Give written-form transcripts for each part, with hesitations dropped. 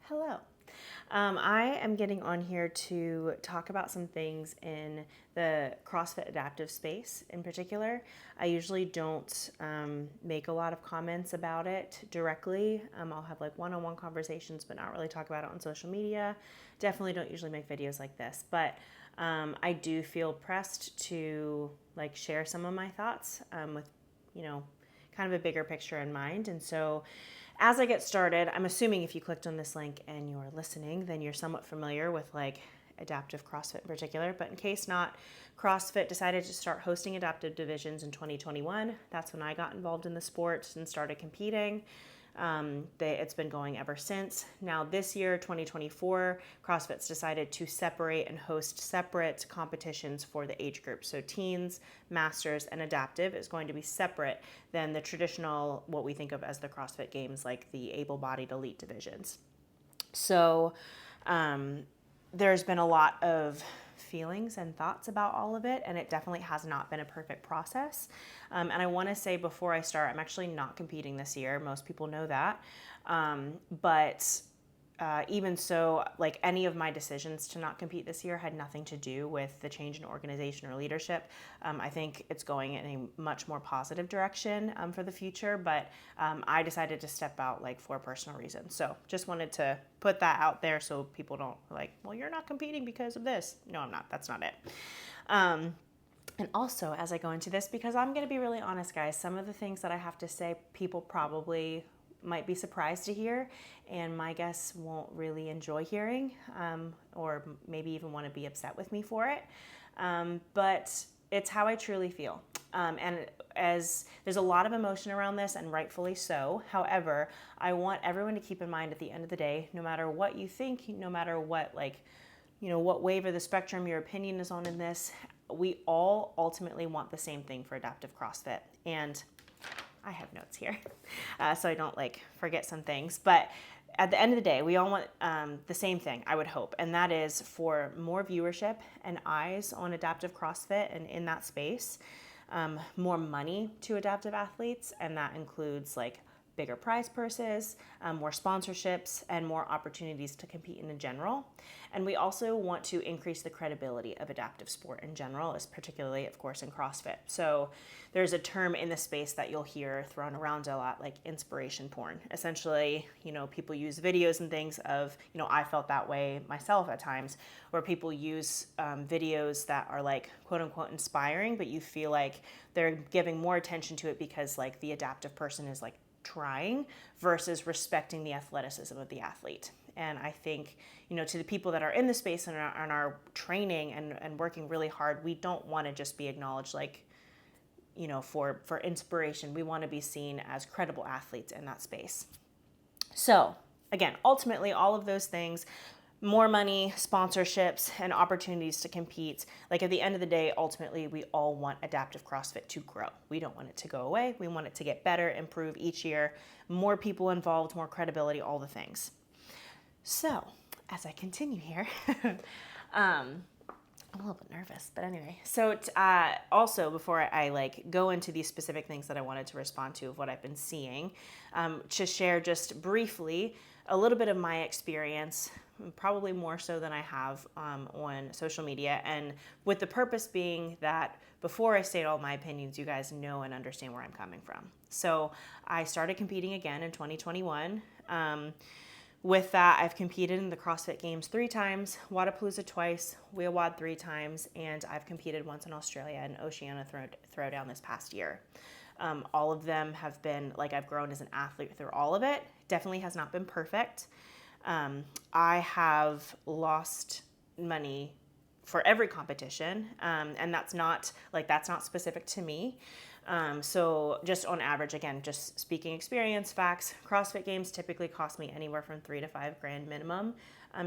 Hello. I am getting on here to talk about some things in the CrossFit adaptive space in particular. I usually don't make a lot of comments about it directly. I'll have like one-on-one conversations, but not really talk about it on social media. Definitely don't usually make videos like this, but I do feel pressed to like share some of my thoughts with, you know, kind of a bigger picture in mind. And so as I get started, I'm assuming if you clicked on this link and you're listening, then you're somewhat familiar with like adaptive CrossFit in particular. But in case not, CrossFit decided to start hosting adaptive divisions in 2021. That's when I got involved in the sport and started competing. It's been going ever since. Now this year, 2024, CrossFit's decided to separate and host separate competitions for the age group. So teens, masters, and adaptive is going to be separate than the traditional, what we think of as the CrossFit Games, like the able-bodied elite divisions. So there's been a lot of feelings and thoughts about all of it, and it definitely has not been a perfect process. And I want to say before I start, I'm actually not competing this year. Most people know that. But even so, like any of my decisions to not compete this year had nothing to do with the change in organization or leadership. I think it's going in a much more positive direction for the future, but I decided to step out like for personal reasons. So just wanted to put that out there so people don't like, well, you're not competing because of this. No, I'm not. That's not it. And also, as I go into this, because I'm going to be really honest, guys, some of the things that I have to say, people probably might be surprised to hear, and my guests won't really enjoy hearing, or maybe even want to be upset with me for it. But it's how I truly feel. And as there's a lot of emotion around this, and rightfully so. However, I want everyone to keep in mind at the end of the day, no matter what you think, no matter what, like, you know, what wave of the spectrum your opinion is on in this, we all ultimately want the same thing for adaptive CrossFit. And I have notes here so I don't like forget some things. But at the end of the day, we all want the same thing, I would hope. And that is for more viewership and eyes on adaptive CrossFit and in that space, more money to adaptive athletes. And that includes like bigger prize purses, more sponsorships, and more opportunities to compete in general. And we also want to increase the credibility of adaptive sport in general, as particularly, of course, in CrossFit. So there's a term in the space that you'll hear thrown around a lot, like inspiration porn. Essentially, you know, people use videos and things of, you know, I felt that way myself at times, where people use videos that are like quote unquote inspiring, but you feel like they're giving more attention to it because like the adaptive person is like trying versus respecting the athleticism of the athlete. And I think, you know, to the people that are in the space and are training and working really hard, we don't want to just be acknowledged like, you know, for inspiration. We want to be seen as credible athletes in that space. So again, ultimately, all of those things, more money, sponsorships, and opportunities to compete. Like at the end of the day, ultimately, we all want adaptive CrossFit to grow. We don't want it to go away. We want it to get better, improve each year, more people involved, more credibility, all the things. So as I continue here, I'm a little bit nervous, but anyway. So also before I like go into these specific things that I wanted to respond to of what I've been seeing, to share just briefly a little bit of my experience, probably more so than I have on social media, and with the purpose being that before I state all my opinions, you guys know and understand where I'm coming from. So I started competing again in 2021. With that, I've competed in the CrossFit Games 3 times, Wadapalooza twice, Wheelwad 3 times, and I've competed once in Australia and Oceania Throwdown this past year. All of them have been, like, I've grown as an athlete through all of it. Definitely has not been perfect. I have lost money for every competition, and that's not specific to me. So just on average, again, just speaking experience, facts, CrossFit Games typically cost me anywhere from $3,000 to $5,000 minimum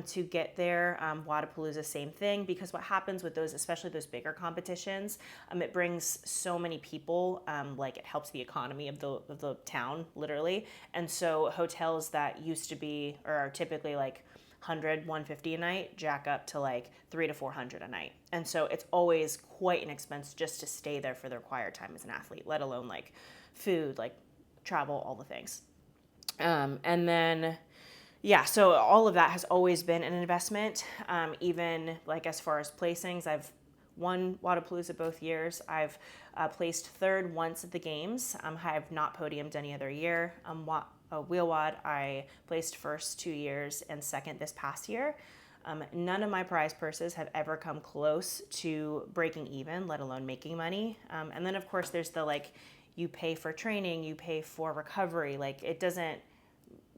to get there. Wadapalooza, same thing, because what happens with those, especially those bigger competitions, it brings so many people, like it helps the economy of the town, literally. And so hotels that used to be, or are typically like 100, 150 a night, jack up to like 300 to 400 a night. And so it's always quite an expense just to stay there for the required time as an athlete, let alone like food, like travel, all the things. And then Yeah, so all of that has always been an investment. Even like as far as placings, I've won Wadapalooza both years. I've placed third once at the games. I have not podiumed any other year. Wheel Wad, I placed first 2 years and second this past year. None of my prize purses have ever come close to breaking even, let alone making money. And then of course there's the like, you pay for training, you pay for recovery. Like it doesn't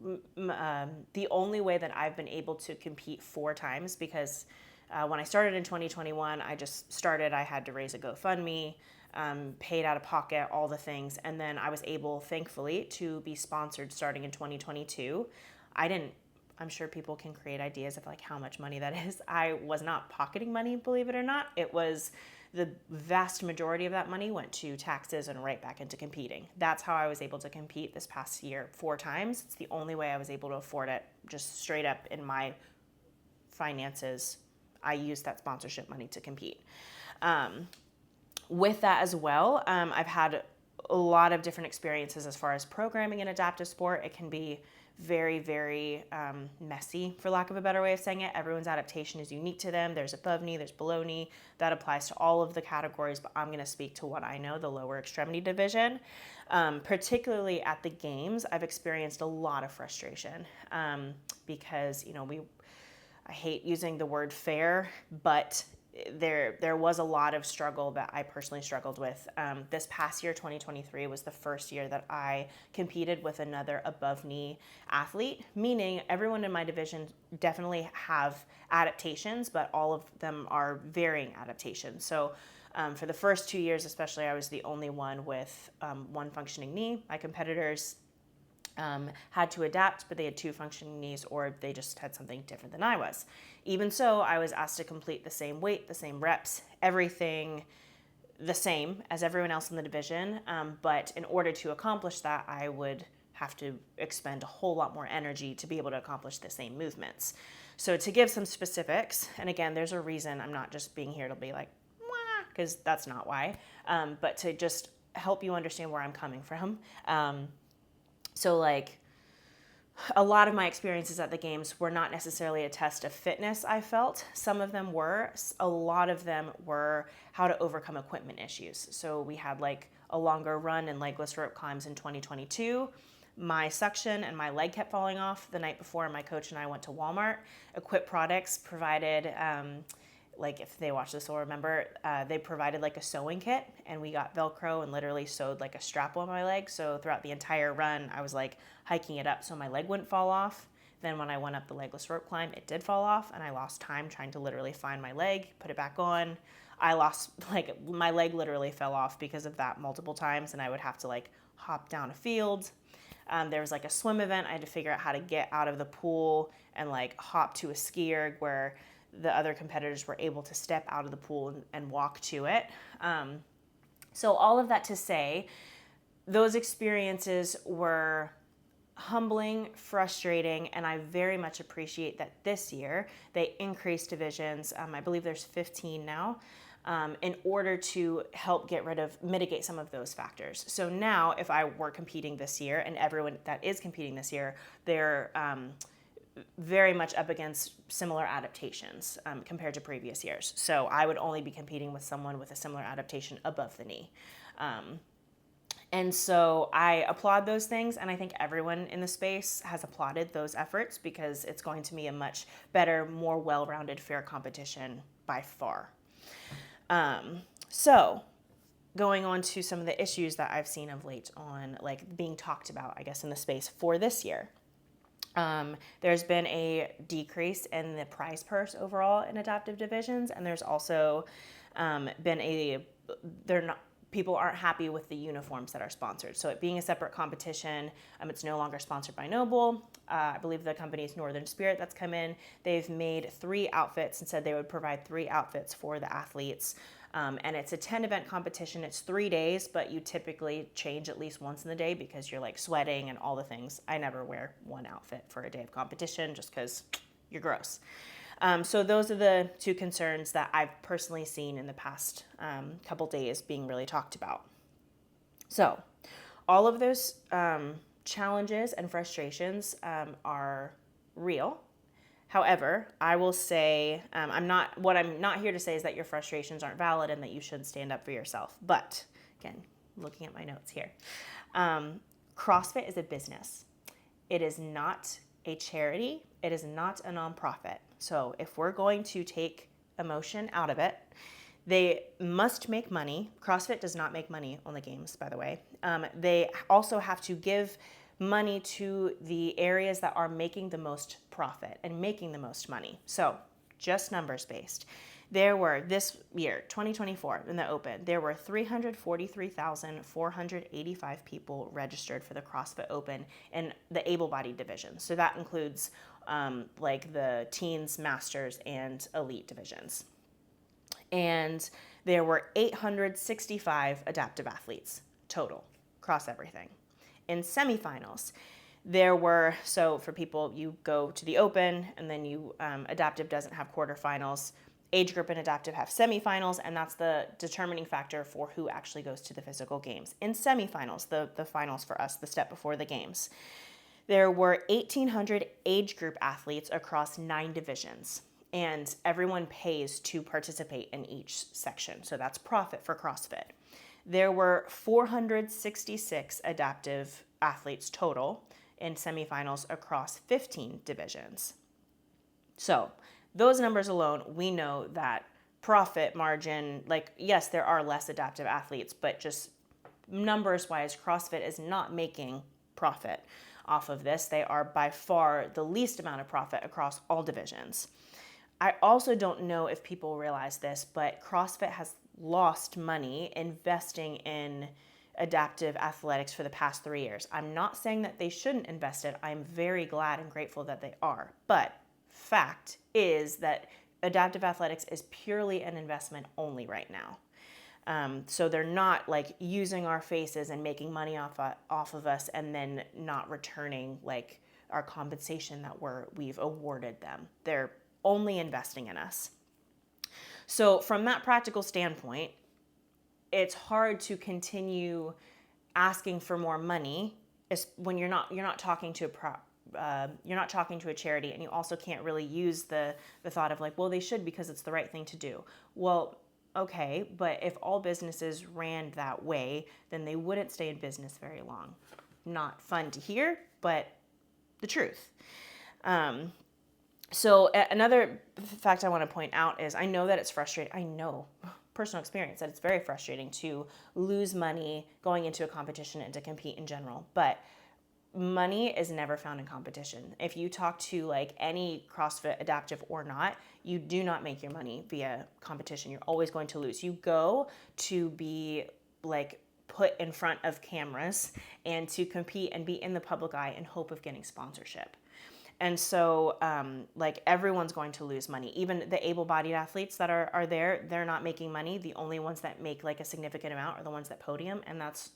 the only way that I've been able to compete 4 times, because when I started in 2021, I had to raise a GoFundMe, paid out of pocket, all the things. And then I was able, thankfully, to be sponsored starting in 2022. I'm sure people can create ideas of like how much money that is. I was not pocketing money, believe it or not. It was the vast majority of that money went to taxes and right back into competing. That's how I was able to compete this past year 4 times. It's the only way I was able to afford it, just straight up in my finances. I used that sponsorship money to compete. With that as well, I've had a lot of different experiences as far as programming in adaptive sport. It can be very, very messy, for lack of a better way of saying it. Everyone's adaptation is unique to them. There's above knee, there's below knee. That applies to all of the categories, but I'm going to speak to what I know, the lower extremity division. Particularly at the games, I've experienced a lot of frustration because, I hate using the word fair, but there was a lot of struggle that I personally struggled with. This past year, 2023, was the first year that I competed with another above knee athlete, meaning everyone in my division definitely have adaptations, but all of them are varying adaptations. So for the first 2 years, especially, I was the only one with one functioning knee. My competitors had to adapt, but they had 2 functioning knees, or they just had something different than I was. Even so, I was asked to complete the same weight, the same reps, everything the same as everyone else in the division. But in order to accomplish that, I would have to expend a whole lot more energy to be able to accomplish the same movements. So to give some specifics, and again, there's a reason I'm not just being here to be like, because that's not why, but to just help you understand where I'm coming from. So like a lot of my experiences at the games were not necessarily a test of fitness, I felt. Some of them were. A lot of them were how to overcome equipment issues. So we had like a longer run and legless rope climbs in 2022. My suction and my leg kept falling off the night before. My coach and I went to Walmart. Equip Products provided like if they watch this will remember, they provided like a sewing kit, and we got Velcro and literally sewed like a strap on my leg. So throughout the entire run, I was like hiking it up so my leg wouldn't fall off. Then when I went up the legless rope climb, it did fall off, and I lost time trying to literally find my leg, put it back on. I lost, like, my leg literally fell off because of that multiple times, and I would have to like hop down a field. There was like a swim event. I had to figure out how to get out of the pool and like hop to a ski erg where the other competitors were able to step out of the pool and walk to it. So all of that to say, those experiences were humbling, frustrating, and I very much appreciate that this year they increased divisions. I believe there's 15 now, in order to help mitigate some of those factors. So now if I were competing this year, and everyone that is competing this year, they're very much up against similar adaptations compared to previous years. So I would only be competing with someone with a similar adaptation above the knee. And so I applaud those things, and I think everyone in the space has applauded those efforts because it's going to be a much better, more well-rounded, fair competition by far. So going on to some of the issues that I've seen of late on like being talked about, I guess, in the space for this year. There's been a decrease in the prize purse overall in adaptive divisions, and there's also been people aren't happy with the uniforms that are sponsored. So it being a separate competition, it's no longer sponsored by Noble. I believe the company is Northern Spirit that's come in. They've made 3 outfits and said they would provide 3 outfits for the athletes. And it's a 10-event competition. It's 3 days, but you typically change at least once in the day because you're like sweating and all the things. I never wear one outfit for a day of competition just because you're gross. So those are the 2 concerns that I've personally seen in the past couple days being really talked about. So all of those challenges and frustrations are real. However, I will say, what I'm not here to say is that your frustrations aren't valid and that you should stand up for yourself. But again, looking at my notes here, CrossFit is a business. It is not a charity. It is not a nonprofit. So if we're going to take emotion out of it, they must make money. CrossFit does not make money on the games, by the way. They also have to give money to the areas that are making the most profit and making the most money. So just numbers based. There were this year, 2024, in the Open, there were 343,485 people registered for the CrossFit Open in the able-bodied division. So that includes like the teens, masters, and elite divisions. And there were 865 adaptive athletes total, across everything. In semifinals, there were, so for people, you go to the Open, and then adaptive doesn't have quarterfinals. Age group and adaptive have semifinals, and that's the determining factor for who actually goes to the physical games. In semifinals, the finals for us, the step before the games, there were 1,800 age group athletes across 9 divisions, and everyone pays to participate in each section. So that's profit for CrossFit. There were 466 adaptive athletes total in semifinals across 15 divisions. So those numbers alone, we know that profit margin, like, yes, there are less adaptive athletes, but just numbers wise, CrossFit is not making profit off of this. They are by far the least amount of profit across all divisions. I also don't know if people realize this, but CrossFit has lost money investing in adaptive athletics for the past 3 years. I'm not saying that they shouldn't invest it. I'm very glad and grateful that they are. But fact is that adaptive athletics is purely an investment only right now. So they're not like using our faces and making money off of us and then not returning like our compensation that we've awarded them. They're only investing in us. So from that practical standpoint, it's hard to continue asking for more money when you're not talking to you're not talking to a charity, and you also can't really use the thought of like, well, they should because it's the right thing to do. Well, okay, but if all businesses ran that way, then they wouldn't stay in business very long. Not fun to hear, but the truth. So another fact I want to point out is I know that it's frustrating. I know personal experience that it's very frustrating to lose money going into a competition and to compete in general. But money is never found in competition. If you talk to like any CrossFit adaptive or not, you do not make your money via competition. You're always going to lose. You go to be like put in front of cameras and to compete and be in the public eye in hope of getting sponsorship. And so, like, everyone's going to lose money. Even the able-bodied athletes that are there, they're not making money. The only ones that make, like, a significant amount are the ones that podium, and that's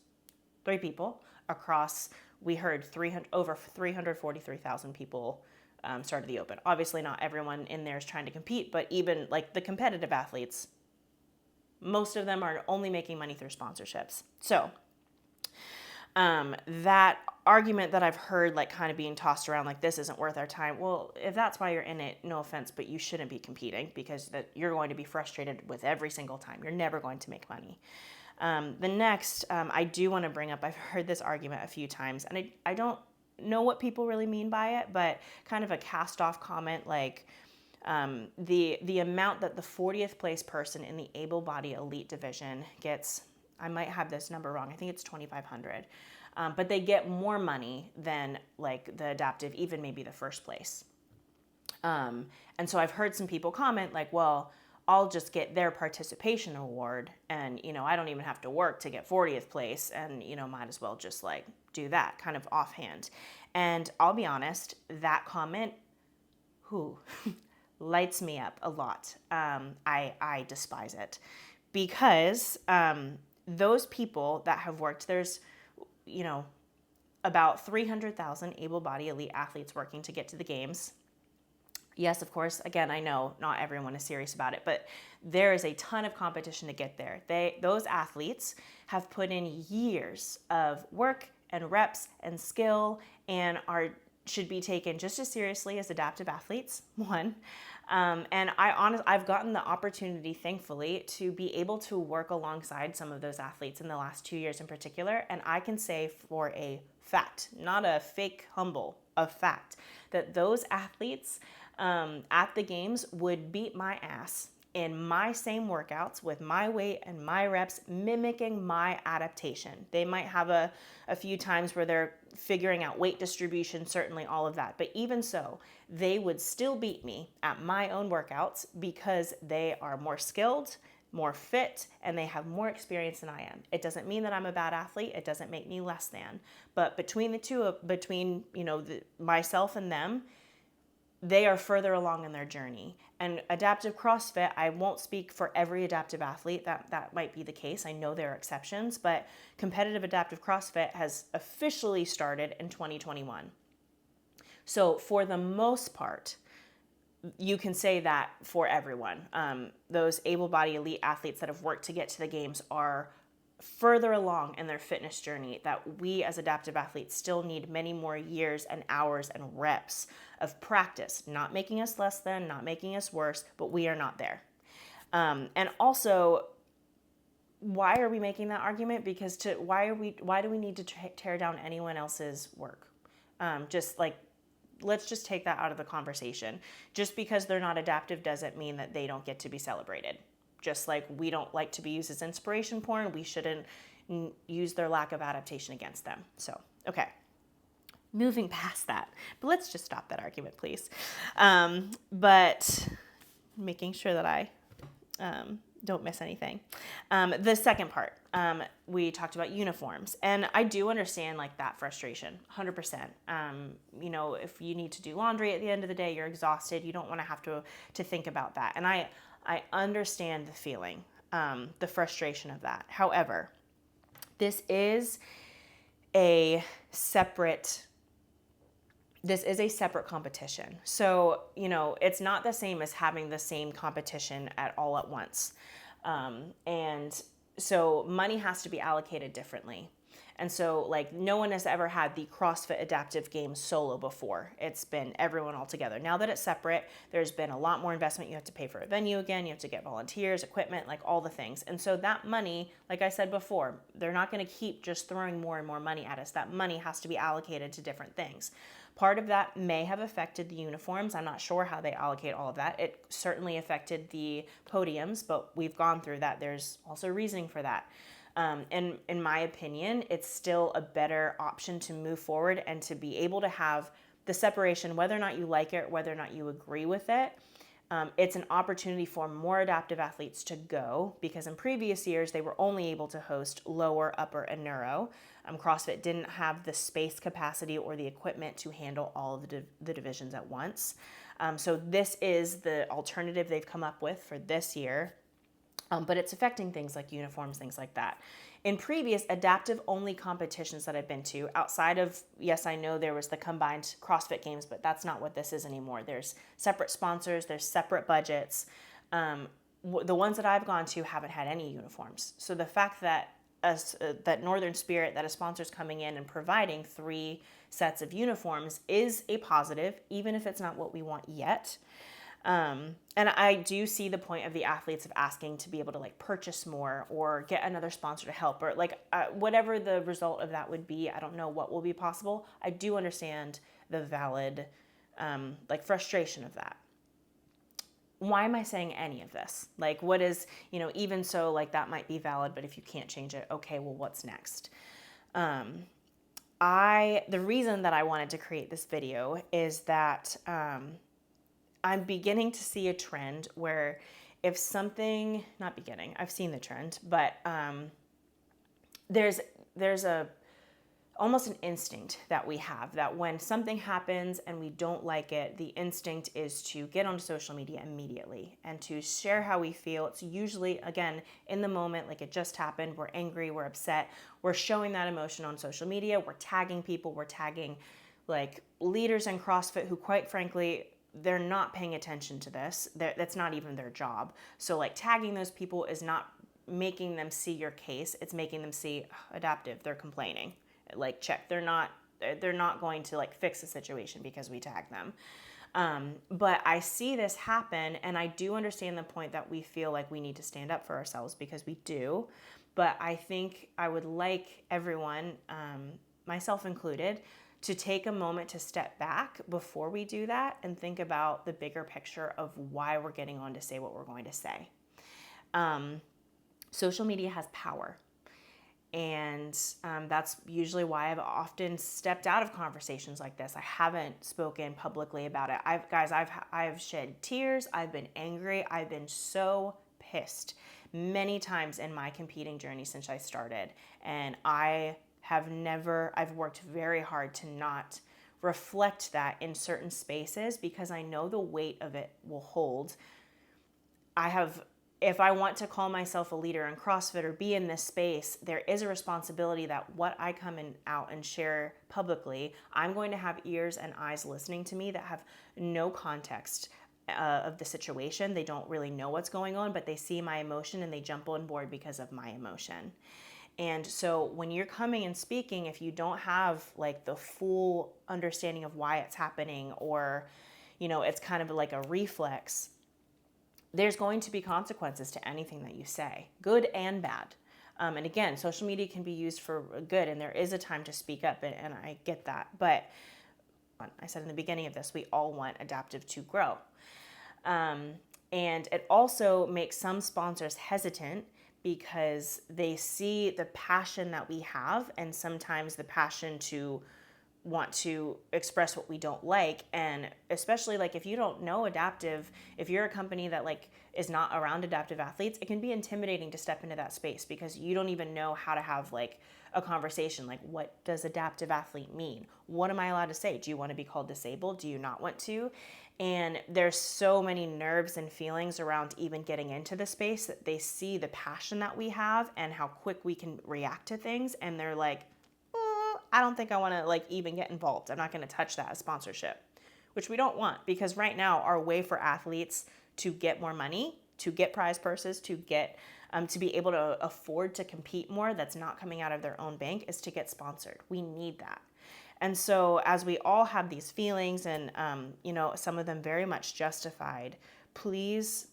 3 people across, we heard, over 343,000 people started the Open. Obviously, not everyone in there is trying to compete, but even, like, the competitive athletes, most of them are only making money through sponsorships. So that argument that I've heard like kind of being tossed around like this isn't worth our time. Well, if that's why you're in it, no offense, but you shouldn't be competing because you're going to be frustrated with every single time. You're never going to make money. The next, I do want to bring up, I've heard this argument a few times, and I don't know what people really mean by it, but kind of a cast off comment like the amount that the 40th place person in the able-bodied elite division gets, I might have this number wrong, I think it's 2,500. But they get more money than like the adaptive, even maybe the first place. And so I've heard some people comment like, well, I'll just get their participation award and, I don't even have to work to get 40th place and, might as well just like do that kind of offhand. And I'll be honest, that comment, lights me up a lot. I despise it because those people that have worked, there's about 300,000 able-bodied elite athletes working to get to the games. Yes, of course, again, I know not everyone is serious about it, but there is a ton of competition to get there. Those athletes have put in years of work and reps and skill and are should be taken just as seriously as adaptive athletes, one. And I've gotten the opportunity, thankfully, to be able to work alongside some of those athletes in the last 2 years in particular. And I can say for a fact, not a fake humble, a fact, that those athletes at the games would beat my ass in my same workouts with my weight and my reps, mimicking my adaptation. They might have a few times where they're figuring out weight distribution, certainly all of that. But even so, they would still beat me at my own workouts because they are more skilled, more fit, and they have more experience than I am. It doesn't mean that I'm a bad athlete. It doesn't make me less than. But between the two, myself and them, they are further along in their journey. And adaptive CrossFit, I won't speak for every adaptive athlete, that might be the case. I know there are exceptions, but competitive adaptive CrossFit has officially started in 2021. So for the most part, you can say that for everyone. Those able-bodied elite athletes that have worked to get to the games are further along in their fitness journey, that we as adaptive athletes still need many more years and hours and reps of practice, not making us less than, not making us worse, but we are not there. And also, why are we making that argument? Because why do we need to tear down anyone else's work? Let's just take that out of the conversation. Just because they're not adaptive doesn't mean that they don't get to be celebrated. Just like we don't like to be used as inspiration porn, we shouldn't use their lack of adaptation against them. So, okay. Moving past that, but let's just stop that argument, please. But making sure that I don't miss anything. The second part, we talked about uniforms, and I do understand like that frustration, 100%. If you need to do laundry at the end of the day, you're exhausted. You don't want to have to think about that, and I understand the feeling, the frustration of that. However, this is a separate competition. So, it's not the same as having the same competition all at once. And so money has to be allocated differently. And so no one has ever had the CrossFit Adaptive Games solo before. It's been everyone all together. Now that it's separate, there's been a lot more investment. You have to pay for a venue again. You have to get volunteers, equipment, all the things. And so that money, like I said before, they're not going to keep just throwing more and more money at us. That money has to be allocated to different things. Part of that may have affected the uniforms. I'm not sure how they allocate all of that. It certainly affected the podiums, but we've gone through that. There's also reasoning for that. And in my opinion, it's still a better option to move forward and to be able to have the separation, whether or not you like it, whether or not you agree with it. It's an opportunity for more adaptive athletes to go, because in previous years, they were only able to host lower, upper, and neuro. CrossFit didn't have the space capacity or the equipment to handle all of the divisions at once. So this is the alternative they've come up with for this year. But it's affecting things like uniforms, things like that. In previous adaptive-only competitions that I've been to, outside of, yes, I know there was the combined CrossFit Games, but that's not what this is anymore. There's separate sponsors, there's separate budgets. The ones that I've gone to haven't had any uniforms. So the fact that that Northern Spirit, that a sponsor's coming in and providing 3 sets of uniforms is a positive, even if it's not what we want yet. And I do see the point of the athletes of asking to be able to purchase more or get another sponsor to help, or whatever the result of that would be. I don't know what will be possible. I do understand the valid, frustration of that. Why am I saying any of this? What is, even so, that might be valid, but if you can't change it, okay, well, what's next? The reason that I wanted to create this video is that, I'm beginning to see a trend where if something, not beginning, I've seen the trend, but there's almost an instinct that we have that when something happens and we don't like it, the instinct is to get onto social media immediately and to share how we feel. It's usually, again, in the moment, it just happened, we're angry, we're upset, we're showing that emotion on social media, we're tagging people, we're tagging leaders in CrossFit who, quite frankly, they're not paying attention to this. That's not even their job. So tagging those people is not making them see your case. It's making them see adaptive. They're complaining. Check. They're not they're not going to like fix the situation because we tag them. But I see this happen, and I do understand the point that we feel like we need to stand up for ourselves, because we do. But I think I would like everyone, myself included, to take a moment to step back before we do that and think about the bigger picture of why we're getting on to say what we're going to say. Social media has power. And that's usually why I've often stepped out of conversations like this. I haven't spoken publicly about it. I've shed tears. I've been angry. I've been so pissed many times in my competing journey since I started. And I've worked very hard to not reflect that in certain spaces, because I know the weight of it will hold. If I want to call myself a leader in CrossFit or be in this space, there is a responsibility that what I come out and share publicly, I'm going to have ears and eyes listening to me that have no context of the situation. They don't really know what's going on, but they see my emotion and they jump on board because of my emotion. And so when you're coming and speaking, if you don't have like the full understanding of why it's happening, or, it's kind of like a reflex, there's going to be consequences to anything that you say, good and bad. And again, social media can be used for good, and there is a time to speak up, and I get that. But I said in the beginning of this, we all want Adaptive to grow. And it also makes some sponsors hesitant, because they see the passion that we have, and sometimes the passion to want to express what we don't like. And especially like if you don't know Adaptive, if you're a company that like is not around adaptive athletes, it can be intimidating to step into that space, because you don't even know how to have like a conversation. Like, what does adaptive athlete mean? What am I allowed to say? Do you want to be called disabled? Do you not want to? And there's so many nerves and feelings around even getting into the space, that they see the passion that we have and how quick we can react to things, and they're like, I don't think I want to like even get involved. I'm not going to touch that as sponsorship, which we don't want, because right now our way for athletes to get more money, to get prize purses, to get to be able to afford to compete more, that's not coming out of their own bank, is to get sponsored. We need that. And so as we all have these feelings, and some of them very much justified, please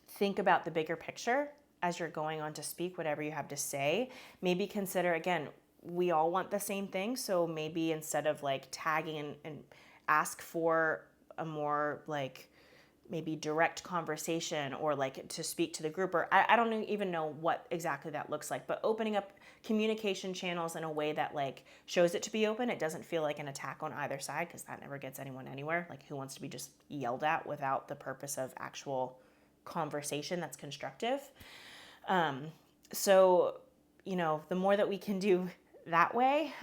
think about the bigger picture as you're going on to speak, whatever you have to say. Maybe consider, again, we all want the same thing. So maybe instead of like tagging and ask for a more like maybe direct conversation, or like to speak to the group, or I don't even know what exactly that looks like, but opening up communication channels in a way that like shows it to be open. It doesn't feel like an attack on either side, because that never gets anyone anywhere. Like, who wants to be just yelled at without the purpose of actual conversation that's constructive? So, the more that we can do that way.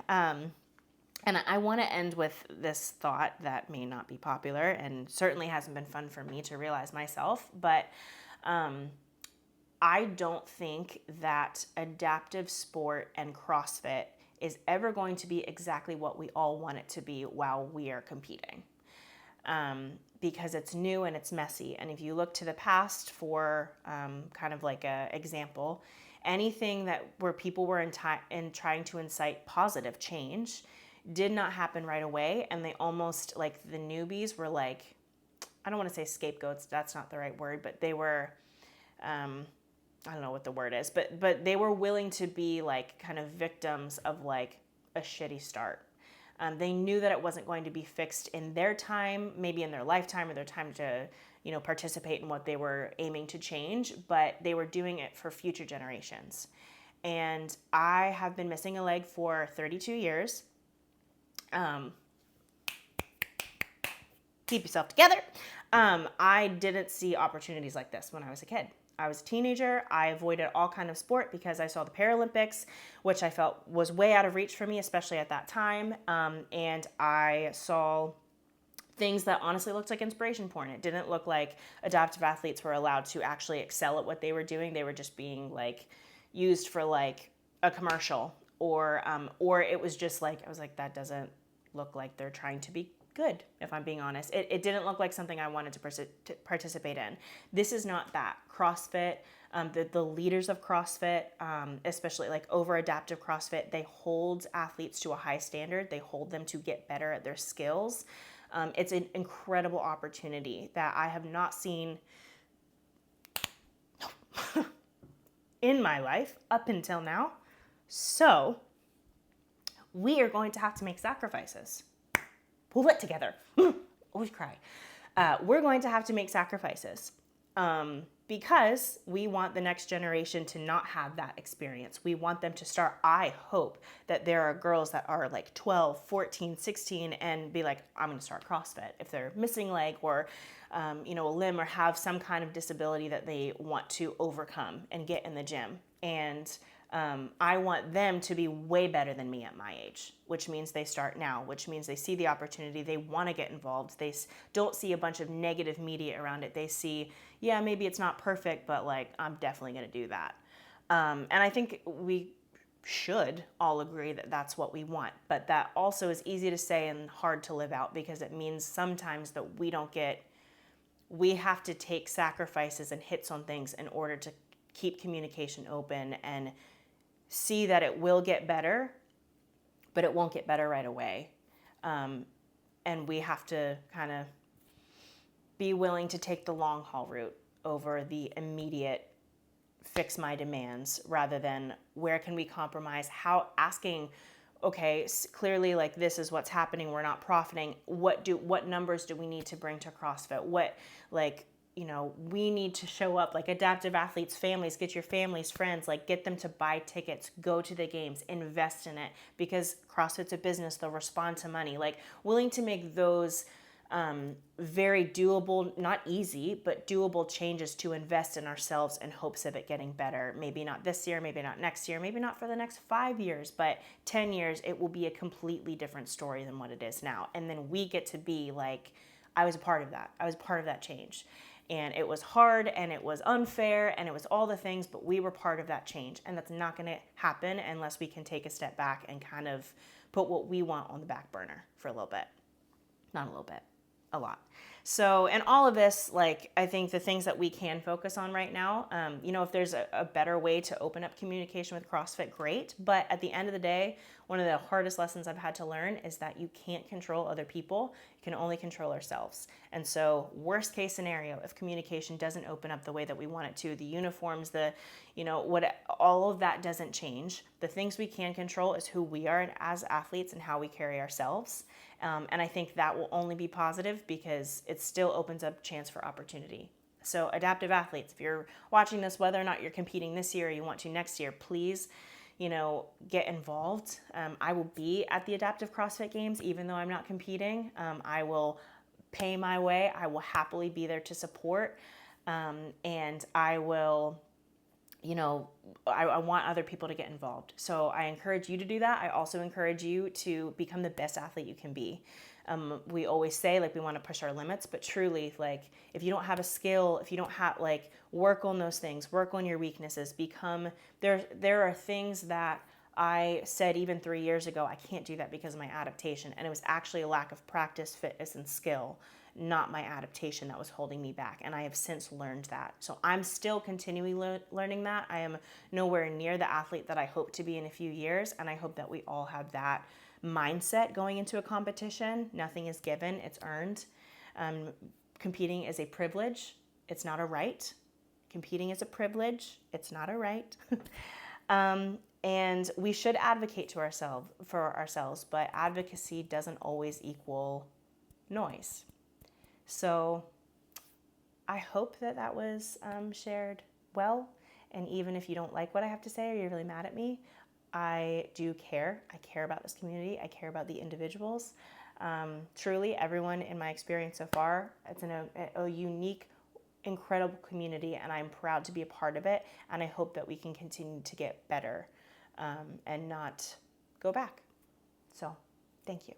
And I want to end with this thought that may not be popular, and certainly hasn't been fun for me to realize myself, but I don't think that adaptive sport and CrossFit is ever going to be exactly what we all want it to be while we are competing. Because it's new and it's messy. And if you look to the past for kind of like an example, anything where people were in trying to incite positive change did not happen right away. And they almost, like, the newbies were like, I don't want to say scapegoats, that's not the right word, but they were, I don't know what the word is, but they were willing to be like kind of victims of like a shitty start. They knew that it wasn't going to be fixed in their time, maybe in their lifetime, or their time to, participate in what they were aiming to change, but they were doing it for future generations. And I have been missing a leg for 32 years. Keep yourself together. I didn't see opportunities like this when I was a kid. I was a teenager. I avoided all kind of sport because I saw the Paralympics, which I felt was way out of reach for me, especially at that time. And I saw things that honestly looked like inspiration porn. It didn't look like adaptive athletes were allowed to actually excel at what they were doing. They were just being like used for like a commercial, or it was just like, I was like, that doesn't look like they're trying to be good, if I'm being honest. It didn't look like something I wanted to participate in. This is not that. CrossFit, the leaders of CrossFit, especially like over adaptive CrossFit, they hold athletes to a high standard. They hold them to get better at their skills. It's an incredible opportunity that I have not seen in my life up until now. So we are going to have to make sacrifices. Pull it together. Always cry. We're going to have to make sacrifices because we want the next generation to not have that experience. We want them to start. I hope that there are girls that are like 12, 14, 16 and be like, I'm going to start CrossFit if they're missing leg or a limb or have some kind of disability that they want to overcome and get in the gym. And I want them to be way better than me at my age, which means they start now, which means they see the opportunity, they want to get involved. They don't see a bunch of negative media around it. They see, yeah, maybe it's not perfect, but like, I'm definitely going to do that. And I think we should all agree that that's what we want, but that also is easy to say and hard to live out because it means sometimes that we have to take sacrifices and hits on things in order to keep communication open and see that it will get better, but it won't get better right away. And we have to kind of be willing to take the long haul route over the immediate fix my demands rather than where can we compromise, how asking, okay, clearly like this is what's happening, we're not profiting. What numbers do we need to bring to CrossFit? We need to show up like adaptive athletes, families, get your families, friends, like get them to buy tickets, go to the games, invest in it because CrossFit's a business. They'll respond to money, like willing to make those very doable, not easy, but doable changes to invest in ourselves in hopes of it getting better. Maybe not this year, maybe not next year, maybe not for the next 5 years, but 10 years, it will be a completely different story than what it is now. And then we get to be like, I was a part of that. I was part of that change. And it was hard and it was unfair and it was all the things, but we were part of that change. And that's not going to happen unless we can take a step back and kind of put what we want on the back burner for a little bit. Not a little bit, a lot. So, and all of this, like, I think the things that we can focus on right now, if there's a better way to open up communication with CrossFit, great. But at the end of the day, one of the hardest lessons I've had to learn is that you can't control other people. You can only control ourselves. And so worst case scenario, if communication doesn't open up the way that we want it to, the uniforms, all of that doesn't change. The things we can control is who we are as athletes and how we carry ourselves. And I think that will only be positive because it still opens up chance for opportunity. So adaptive athletes, if you're watching this, whether or not you're competing this year or you want to next year, please, get involved. I will be at the Adaptive CrossFit Games, even though I'm not competing. I will pay my way. I will happily be there to support. And I will, I want other people to get involved. So I encourage you to do that. I also encourage you to become the best athlete you can be. We always say we want to push our limits, but truly if you don't have a skill, if you don't have work on those things, work on your weaknesses, there are things that I said even 3 years ago, I can't do that because of my adaptation. And it was actually a lack of practice, fitness, and skill, not my adaptation that was holding me back. And I have since learned that. So I'm still continually learning that. I am nowhere near the athlete that I hope to be in a few years. And I hope that we all have that mindset going into a competition. Nothing is given, it's earned. Competing is a privilege. It's not a right. Competing is a privilege. It's not a right. And we should advocate for ourselves, but advocacy doesn't always equal noise. So I hope that was shared well. And even if you don't like what I have to say or you're really mad at me, I do care. I care about this community. I care about the individuals. Truly, everyone in my experience so far, it's a unique, incredible community, and I'm proud to be a part of it. And I hope that we can continue to get better and not go back. So, thank you.